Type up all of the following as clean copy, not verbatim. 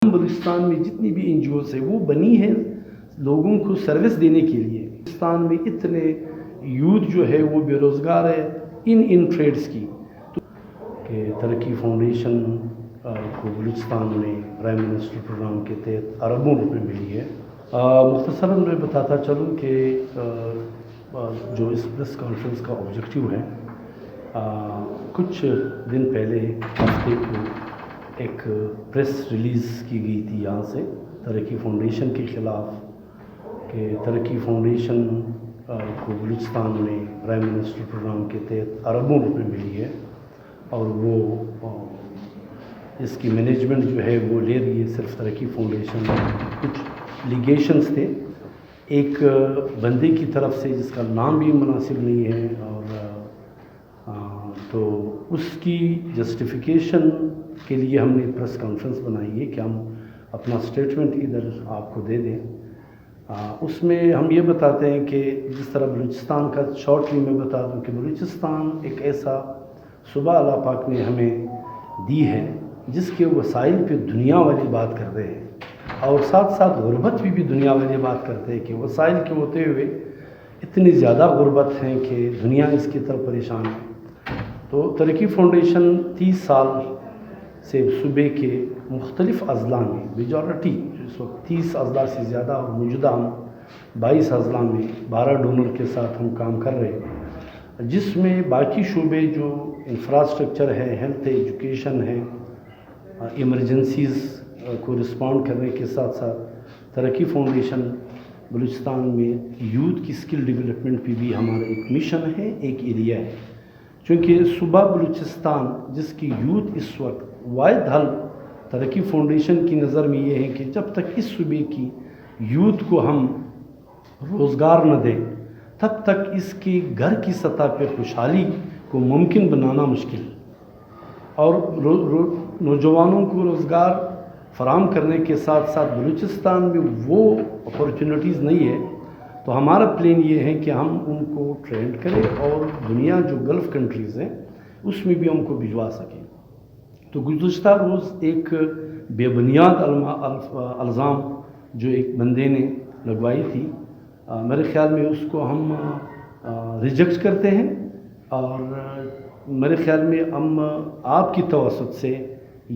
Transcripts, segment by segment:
تمام بلوچستان میں جتنی بھی این جی اوز ہیں وہ بنی ہیں لوگوں کو سروس دینے کے لیے. بلوچستان میں اتنے یوتھ جو ہے وہ بے روزگار ہے ان ٹریڈز کی. کہ ترقی فاؤنڈیشن کو بلوچستان میں پرائم منسٹر پروگرام کے تحت اربوں روپے ملی ہے. مختصراً میں بتاتا چلوں کہ جو اس پریس کانفرنس کا آبجیکٹیو ہے، کچھ دن پہلے ہفتے کو ایک پریس ریلیز کی گئی تھی یہاں سے ترقی فاؤنڈیشن کے خلاف کہ ترقی فاؤنڈیشن کو بلوچستان میں پرائم منسٹر پروگرام کے تحت اربوں روپے ملی ہے اور وہ اس کی مینجمنٹ جو ہے وہ لے رہی ہے صرف ترقی فاؤنڈیشن. کچھ لیگیشنز تھے ایک بندے کی طرف سے جس کا نام بھی مناسب نہیں ہے، اور تو اس کی جسٹیفیکیشن کے لیے ہم نے پریس کانفرنس بنائی ہے کہ ہم اپنا اسٹیٹمنٹ ادھر آپ کو دے دیں. اس میں ہم یہ بتاتے ہیں کہ جس طرح بلوچستان کا شارٹلی میں بتا دوں کہ بلوچستان ایک ایسا صوبہ اللہ پاک نے ہمیں دی ہے جس کے وسائل پہ دنیا والی بات کر رہے ہیں، اور ساتھ ساتھ غربت بھی دنیا والی بات کرتے ہیں کہ وسائل کے ہوتے ہوئے اتنی زیادہ غربت ہیں کہ دنیا اس کی طرف پریشان ہے. تو ترقی فاؤنڈیشن 30 سال سے صوبے کے مختلف اضلاع میں میجورٹی اس وقت 30 اضلاع سے زیادہ اور موجودہ ہم 22 اضلاع میں 12 ڈونر کے ساتھ ہم کام کر رہے ہیں، جس میں باقی شعبے جو انفراسٹرکچر ہے، ہیلتھ ہے، ایجوکیشن ہے، ایمرجنسیز کو رسپونڈ کرنے کے ساتھ ساتھ ترقی فاؤنڈیشن بلوچستان میں یوتھ کی اسکل ڈیولپمنٹ پہ بھی ہمارا ایک مشن ہے، ایک ایریا ہے. چونکہ صوبہ بلوچستان جس کی یوتھ اس وقت واحد حل ترقی فاؤنڈیشن کی نظر میں یہ ہے کہ جب تک اس صوبے کی یوتھ کو ہم روزگار نہ دیں تب تک اس کی گھر کی سطح پہ خوشحالی کو ممکن بنانا مشکل ہے. اور نوجوانوں کو روزگار فراہم کرنے کے ساتھ ساتھ بلوچستان میں وہ اپورچونیٹیز نہیں ہے، تو ہمارا پلان یہ ہے کہ ہم ان کو ٹرینڈ کریں اور دنیا جو گلف کنٹریز ہیں اس میں بھی ہم کو بھجوا سکیں. تو گزشتہ روز ایک بے بنیاد الزام جو ایک بندے نے لگوائی تھی، میرے خیال میں اس کو ہم ریجیکٹ کرتے ہیں، اور میرے خیال میں ہم آپ کی توسط سے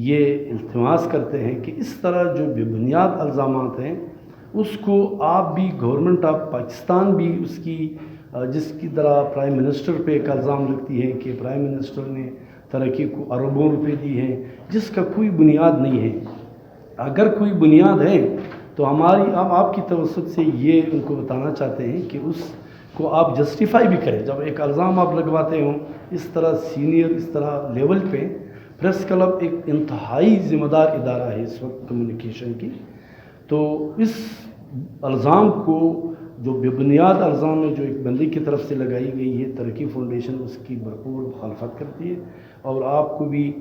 یہ التماس کرتے ہیں کہ اس طرح جو بے بنیاد الزامات ہیں اس کو آپ بھی گورنمنٹ آف پاکستان بھی اس کی جس کی طرح پرائم منسٹر پہ ایک الزام لگتی ہے کہ پرائم منسٹر نے ترقی کو اربوں روپے دی ہیں جس کا کوئی بنیاد نہیں ہے. اگر کوئی بنیاد ہے تو ہم آپ کی توسط سے یہ ان کو بتانا چاہتے ہیں کہ اس کو آپ جسٹیفائی بھی کریں. جب ایک الزام آپ لگواتے ہوں اس طرح سینئر اس طرح لیول پہ، پریس کلب ایک انتہائی ذمہ دار ادارہ ہے اس وقت کمیونیکیشن کی، تو اس الزام کو جو بے بنیاد الزام ہے جو ایک بندے کی طرف سے لگائی گئی ہے، ترقی فاؤنڈیشن اس کی بھرپور مخالفت کرتی ہے. اور آپ کو بھی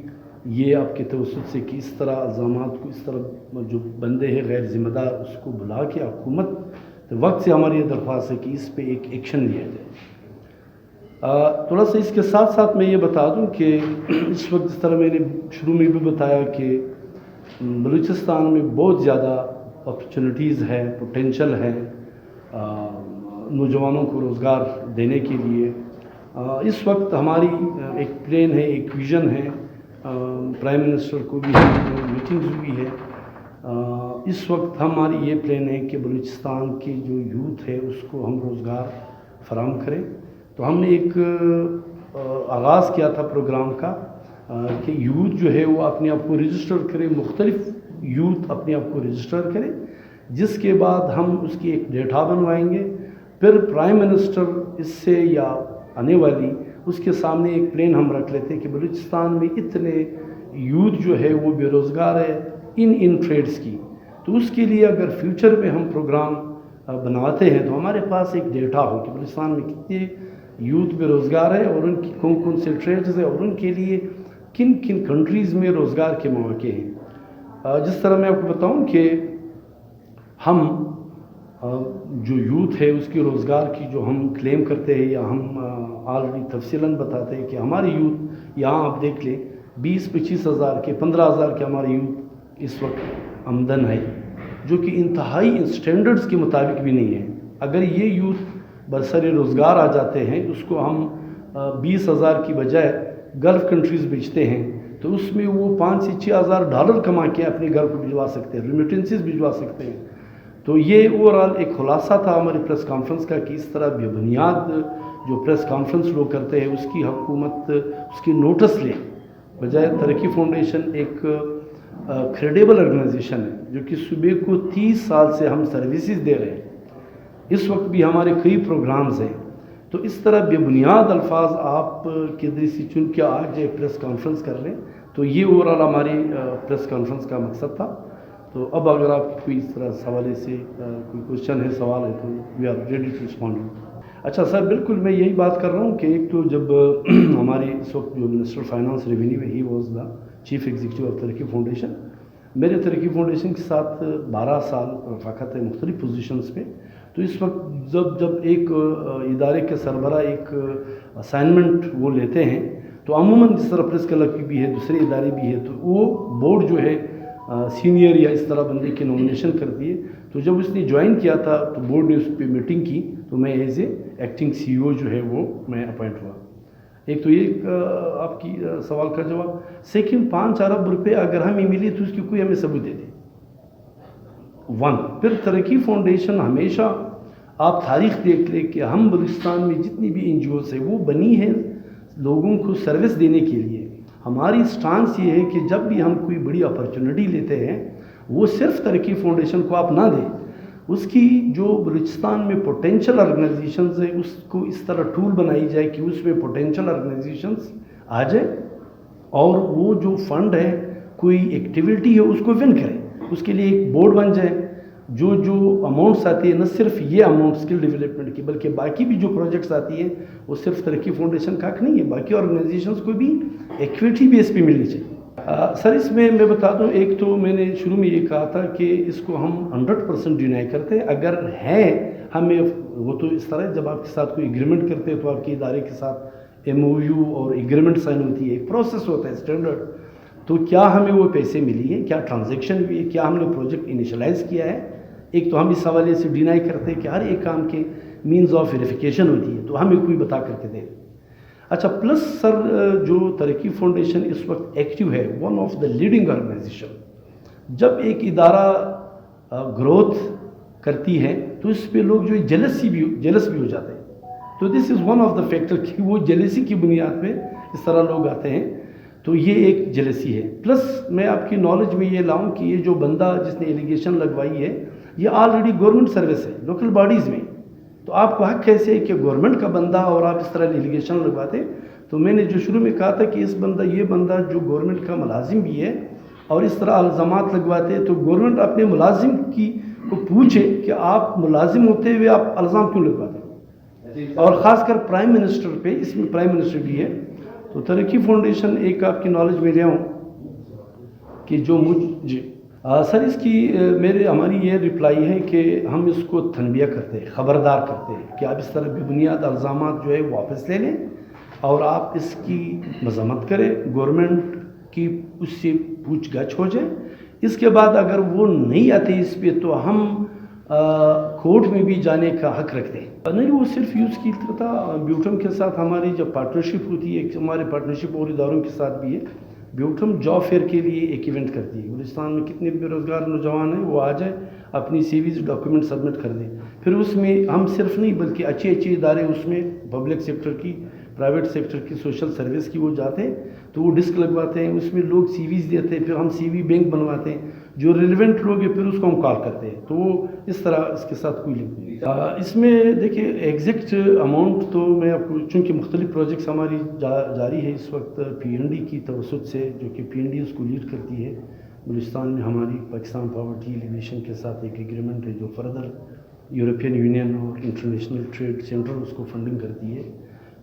یہ آپ کے توسط سے کہ اس طرح الزامات کو اس طرح جو بندے ہیں غیر ذمہ دار اس کو بلا کے حکومت وقت سے ہماری یہ درخواست ہے کہ اس پہ ایک ایکشن لیا جائے. تھوڑا سا اس کے ساتھ ساتھ میں یہ بتا دوں کہ اس وقت جس طرح میں نے شروع میں بھی بتایا کہ بلوچستان میں بہت زیادہ اپرچونیٹیز ہے، پوٹینشل ہے نوجوانوں کو روزگار دینے کے لیے. اس وقت ہماری ایک پلان ہے، ایک ویژن ہے، پرائم منسٹر کو بھی میٹنگز ہوئی ہے. اس وقت ہماری یہ پلان ہے کہ بلوچستان کی جو یوتھ ہے اس کو ہم روزگار فراہم کریں. تو ہم نے ایک آغاز کیا تھا پروگرام کا کہ یوتھ جو ہے وہ اپنے آپ کو رجسٹر کرے، مختلف یوتھ اپنے آپ کو رجسٹر کرے، جس کے بعد ہم اس کی ایک ڈیٹا بنوائیں گے. پھر پرائم منسٹر اس سے یا آنے والی اس کے سامنے ایک پلان ہم رکھ لیتے کہ بلوچستان میں اتنے یوتھ جو ہے وہ بے روزگار ہے ان ٹریڈز کی. تو اس کے لیے اگر فیوچر میں ہم پروگرام بنواتے ہیں تو ہمارے پاس ایک ڈیٹا ہو کہ بلوچستان میں کتنے یوتھ بے روزگار ہے اور ان کی کون سے ٹریڈز ہیں اور ان کے لیے کن کن کنٹریز میں روزگار کے مواقع ہیں. جس طرح میں آپ کو بتاؤں کہ ہم جو یوتھ ہے اس کی روزگار کی جو ہم کلیم کرتے ہیں یا ہم آلریڈی تفصیلاً بتاتے ہیں کہ ہماری یوتھ یہاں آپ دیکھ لیں 20-25 ہزار کے 15 ہزار کے ہمارے یوتھ اس وقت آمدن ہے جو کہ انتہائی اسٹینڈرڈز کے مطابق بھی نہیں ہے. اگر یہ یوتھ برسر روزگار آ جاتے ہیں, اس کو ہم 20,000 کی بجائے گلف کنٹریز بھیجتے ہیں تو اس میں وہ 5 سے 6,000 ڈالر کما کے اپنے گھر کو بھجوا سکتے ہیں, ریمیٹنسز بھجوا سکتے ہیں. تو یہ اوورآل ایک خلاصہ تھا ہماری پریس کانفرنس کا کہ اس طرح بے بنیاد جو پریس کانفرنس لوگ کرتے ہیں اس کی حکومت اس کی نوٹس لے, بجائے ترقی فاؤنڈیشن ایک کریڈیبل آرگنائزیشن ہے جو کہ صوبے کو 30 سال سے ہم سروسز دے رہے ہیں. اس وقت بھی ہمارے کئی پروگرامز ہیں. تو اس طرح بے بنیاد الفاظ آپ کدھر سے چن کے آج ایک پریس کانفرنس کر لیں, تو یہ اوورآل ہماری پریس کانفرنس کا مقصد تھا. تو اب اگر آپ کی کوئی اس طرح اس حوالے سے کوئی کوشچن ہے, سوال ہے, تو we are ready to respond. اچھا سر, بالکل میں یہی بات کر رہا ہوں کہ ایک تو جب ہمارے اس وقت جو منسٹر فائنانس ریونیو ہے, he was the chief executive of ترقی فاؤنڈیشن. میرے ترقی فاؤنڈیشن کے ساتھ 12 سال رفاقت ہے مختلف پوزیشنز پہ. تو اس وقت جب ایک ادارے کے سربراہ ایک اسائنمنٹ وہ لیتے ہیں تو عموماً جس طرح پریس کلب کی بھی ہے, دوسرے ادارے بھی ہے, تو وہ بورڈ جو ہے سینئر یا اس طرح بندے کی نومینیشن کرتی ہے. تو جب اس نے جوائن کیا تھا تو بورڈ نے اس پہ میٹنگ کی, تو میں ایز اے ایکٹنگ سی ای او جو ہے وہ میں اپوائنٹ ہوا. ایک تو یہ آپ کی سوال کا جواب. سیکنڈ, 5 ارب روپے اگر ہمیں ملی تو اس کی کوئی ہمیں ثبوت دے دیں. پھر ترقی فاؤنڈیشن ہمیشہ آپ تاریخ دیکھ لیں کہ ہم بلوچستان میں جتنی بھی این جی اوز ہیں وہ بنی ہیں لوگوں کو سروس دینے کے لیے. ہماری سٹانس یہ ہے کہ جب بھی ہم کوئی بڑی اپرچونٹی لیتے ہیں وہ صرف ترقی فاؤنڈیشن کو آپ نہ دیں, اس کی جو بلوچستان میں پوٹینشیل آرگنائزیشنز ہیں اس کو اس طرح ٹول بنائی جائے کہ اس میں پوٹینشیل آرگنائزیشنز آ جائیں اور وہ جو فنڈ ہے کوئی ایکٹیویٹی ہے اس کو ون کریں, اس کے لیے ایک بورڈ بن جائے. جو اماؤنٹس آتی ہے نہ صرف یہ اماؤنٹ اسکل ڈیولپمنٹ کی بلکہ باقی بھی جو پروجیکٹس آتی ہیں وہ صرف ترقی فاؤنڈیشن کا حق نہیں ہے, باقی آرگنائزیشنز کو بھی ایکویٹی بیس پہ ملنی چاہیے. سر اس میں بتا دوں, ایک تو میں نے شروع میں یہ کہا تھا کہ اس کو ہم 100% ڈینائی کرتے ہیں. اگر ہے ہمیں وہ تو اس طرح جب آپ کے ساتھ کوئی ایگریمنٹ کرتے ہیں تو آپ کے ادارے کے ساتھ ایم او یو اور ایگریمنٹ سائن ہوتی ہے, ایک پروسیس ہوتا ہے اسٹینڈرڈ. تو کیا ہمیں وہ پیسے ملی ہیں, کیا ٹرانزیکشن ہوئی ہے, کیا ہم نے پروجیکٹ انیشلائز کیا ہے, ایک تو ہم اس حوالے سے ڈینائی کرتے ہیں کہ ہر ایک کام کے مینز آف ویریفیکیشن ہوتی ہے, تو ہمیں کوئی بتا کر کے دے. اچھا پلس سر جو ترقی فاؤنڈیشن اس وقت ایکٹیو ہے, one of the leading organisation. جب ایک ادارہ گروتھ کرتی ہے تو اس پہ لوگ جو جیلس بھی ہو جاتے ہیں. تو this is one of the factor کہ وہ جیلسی کی بنیاد پہ اس طرح لوگ آتے ہیں, تو یہ ایک جیلسی ہے. پلس میں آپ کی نالج میں یہ لاؤں کہ یہ جو بندہ جس نے ایلیگیشن لگوائی ہے یہ آلریڈی گورنمنٹ سروس ہے لوکل باڈیز میں, تو آپ کو حق کیسے ہے کہ گورنمنٹ کا بندہ اور آپ اس طرح ایلیگیشن لگواتے. تو میں نے جو شروع میں کہا تھا کہ یہ بندہ جو گورنمنٹ کا ملازم بھی ہے اور اس طرح الزامات لگواتے ہیں, تو گورنمنٹ اپنے ملازم کو پوچھے کہ آپ ملازم ہوتے ہوئے آپ الزام کیوں لگواتے ہیں, اور خاص کر پرائم منسٹر پہ. اس میں پرائم منسٹر بھی ہے. تو ترقی فاؤنڈیشن ایک آپ کی نالج میں رہا ہوں کہ جو سر اس کی ہماری یہ رپلائی ہے کہ ہم اس کو تنبیہ کرتے ہیں, خبردار کرتے ہیں کہ آپ اس طرح بے بنیاد الزامات جو ہے واپس لے لیں اور آپ اس کی مذمت کریں, گورنمنٹ کی اس سے پوچھ گچھ ہو جائے. اس کے بعد اگر وہ نہیں آتے اس پہ تو ہم کورٹ میں بھی جانے کا حق رکھتے ہیں. نہیں وہ صرف یوز کی تھا, بیوٹم کے ساتھ ہماری جب پارٹنرشپ ہوتی ہے, ہمارے پارٹنرشپ اور اداروں کے ساتھ بھی ہے. بیوٹم جاب فیئر کے لیے ایک ایونٹ کرتی ہے. بلوچستان میں کتنے بے روزگار نوجوان ہیں وہ آ جائیں, اپنی سی ویز ڈاکیومنٹ سبمٹ کر دیں. پھر اس میں ہم صرف نہیں بلکہ اچھے ادارے اس میں پبلک سیکٹر کی, پرائیویٹ سیکٹر کی, سوشل سروس کی وہ جاتے ہیں تو وہ ڈسک لگواتے ہیں, اس میں لوگ سی ویز دیتے ہیں, پھر ہم سی وی بینک بنواتے ہیں, جو ریلیونٹ لوگ ہیں پھر اس کو ہم کال کرتے ہیں. تو وہ اس طرح اس کے ساتھ کوئی لنک نہیں. اس میں دیکھیں ایگزیکٹ اماؤنٹ تو میں آپ کو, چونکہ مختلف پروجیکٹس ہماری جاری ہے اس وقت پی این ڈی کی توسط سے, جو کہ پی این ڈی اس کو لیڈ کرتی ہے. بلوچستان میں ہماری پاکستان پاورٹی ایلیگیشن کے ساتھ ایک ایگریمنٹ ہے جو فردر یورپین یونین اور انٹرنیشنل ٹریڈ سینٹر اس کو فنڈنگ کرتی ہے.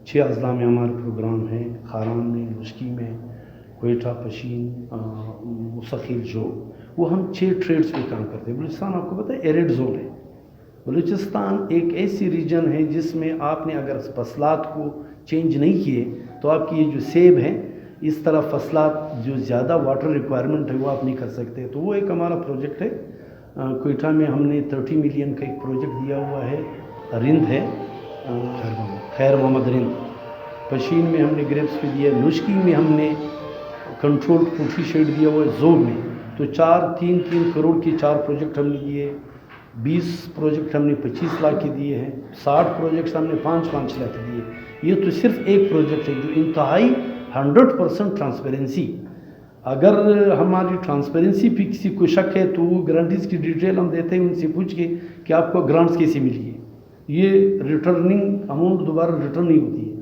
6 اضلاع میں ہمارے پروگرام ہیں, خاران میں, مشکی میں, کوئٹہ, پشین, مستقل جو وہ ہم 6 ٹریڈز پہ کام کرتے ہیں. بلوچستان آپ کو پتہ ہے ایریڈ زون ہے. بلوچستان ایک ایسی ریجن ہے جس میں آپ نے اگر فصلات کو چینج نہیں کیے تو آپ کی یہ جو سیب ہیں اس طرح فصلات جو زیادہ واٹر ریکوائرمنٹ ہے وہ آپ نہیں کر سکتے. تو وہ ایک ہمارا پروجیکٹ ہے. کوئٹہ میں ہم نے 30 ملین کا ایک پروجیکٹ دیا ہوا ہے. رند ہے خیر محمد رند. پشین میں ہم نے گریپس پہ دیا. نوشکی میں ہم نے کنٹرول پوٹری شیڈ دیا ہوا ہے زوب میں. تو 3 کروڑ کی 4 پروجیکٹ ہم نے دیے. 20 پروجیکٹ ہم نے 25 لاکھ کے دیے ہیں. 60 پروجیکٹس ہم نے 5 لاکھ کے دیے. یہ تو صرف ایک پروجیکٹ ہے جو انتہائی 100% ٹرانسپیرنسی. اگر ہماری ٹرانسپیرنسی پہ کسی کو شک ہے تو وہ گرانٹیز کی ڈیٹیل ہم دیتے ہیں ان سے پوچھ کے کہ آپ کو گرانٹس کیسے ملی ہے. یہ ریٹرننگ اماؤنٹ دوبارہ ریٹرن نہیں ہوتی ہے.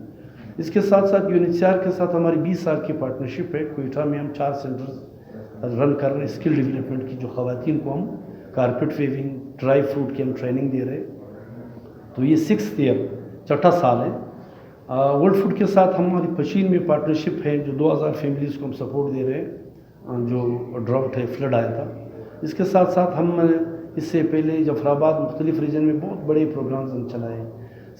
اس کے ساتھ ساتھ UNHCR کے ساتھ ہماری 20 سال کی پارٹنرشپ ہے. کوئٹہ میں ہم 4 سینٹرز رن کر رہے ہیں اسکل ڈیولپمنٹ کی, جو خواتین کو ہم کارپیٹ ویونگ, ڈرائی فروٹ کی ہم ٹریننگ دے رہے ہیں. تو یہ 6th ایئر, چھٹا سال ہے. ورلڈ فوڈ کے ساتھ ہماری پشین میں پارٹنرشپ ہے جو 2000 فیملیز کو ہم سپورٹ دے رہے ہیں جو ڈراؤٹ ہے, فلڈ آیا تھا. اس کے ساتھ ساتھ ہم اس سے پہلے جعفرآباد مختلف ریجن میں بہت بڑے پروگرامز ہم چلائے.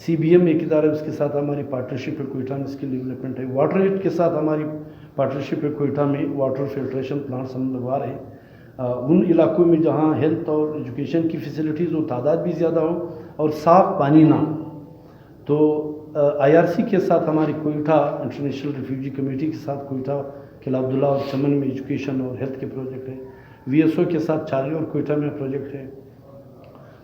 CBM ایک ادارہ ہے, اس کے ساتھ ہماری پارٹنرشپ ہے. کوئٹہ میں اسکل ڈیولپمنٹ ہے. واٹر ایڈ کے ساتھ ہماری پارٹنرشپ ہے. کوئٹہ میں واٹر فلٹریشن پلانٹس ہم لگوا رہے ہیں. ان علاقوں میں جہاں ہیلتھ اور ایجوکیشن کی فیسلٹیز ہو, تعداد بھی زیادہ ہو اور صاف پانی نہ. تو IRC کے ساتھ ہماری کوئٹہ انٹرنیشنل ریفیوجی کمیٹی کے ساتھ کوئٹہ قلعہ عبداللہ اور چمن میں ایجوکیشن اور ہیلتھ کے پروجیکٹ ہیں. VSO کے ساتھ چارلی اور کوئٹہ میں پروجیکٹ ہے.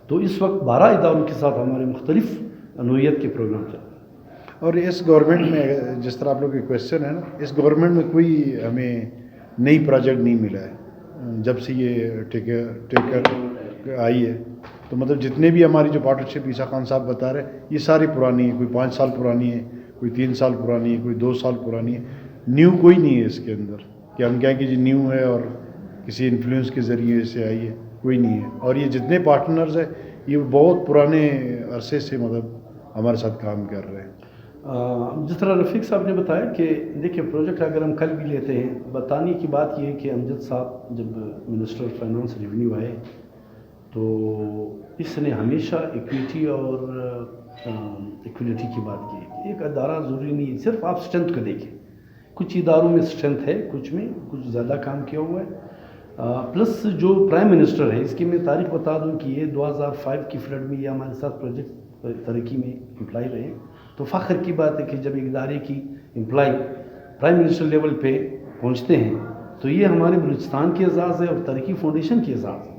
تو اس وقت 12 اداروں کے ساتھ ہمارے مختلف نوعیت کے پروگرام چل رہے ہیں. اور اس گورنمنٹ میں جس طرح آپ لوگ کے کویشچن ہے نا, اس گورنمنٹ میں کوئی ہمیں نئی پروجیکٹ نہیں ملا ہے جب سے یہ ٹیکر آئی ہے. تو مطلب جتنے بھی ہماری جو پارٹنرشپ عیسیٰ خان صاحب بتا رہے ہیں یہ ساری پرانی ہے. کوئی 5 سال پرانی ہے, کوئی 3 سال پرانی ہے, کوئی 2 سال پرانی ہے. نیو کوئی نہیں ہے اس کے اندر کہ ہم کہیں کہ جی نیو ہے اور کسی انفلوئنس کے ذریعے سے آئی ہے, کوئی نہیں ہے. اور یہ جتنے پارٹنرز ہیں یہ بہت پرانے عرصے سے مطلب ہمارے ساتھ کام کر رہے ہیں. جس طرح رفیق صاحب نے بتایا کہ دیکھیں پروجیکٹ اگر ہم کل بھی لیتے ہیں, بتانے کی بات یہ ہے کہ امجد صاحب جب منسٹر فائنانس ریونیو آئے تو اس نے ہمیشہ ایکویٹی اور ایکویلیٹی کی بات کی. ایک ادارہ ضروری نہیں ہے صرف آپ اسٹرینتھ کو دیکھیں. کچھ اداروں میں اسٹرینتھ ہے, کچھ میں کچھ زیادہ کام کیا ہوا ہے. پلس جو پرائم منسٹر ہے, اس کی میں تاریخ بتا دوں کہ یہ 2005 کی فلڈ میں یہ ہمارے ساتھ پروجیکٹ ترقی میں امپلائی رہے. تو فخر کی بات ہے کہ جب ایک ادارے کی امپلائی پرائم منسٹر لیول پہ پہنچتے ہیں تو یہ ہمارے بلوچستان کے اعزاز ہے اور ترقی فاؤنڈیشن کے اعزاز ہے.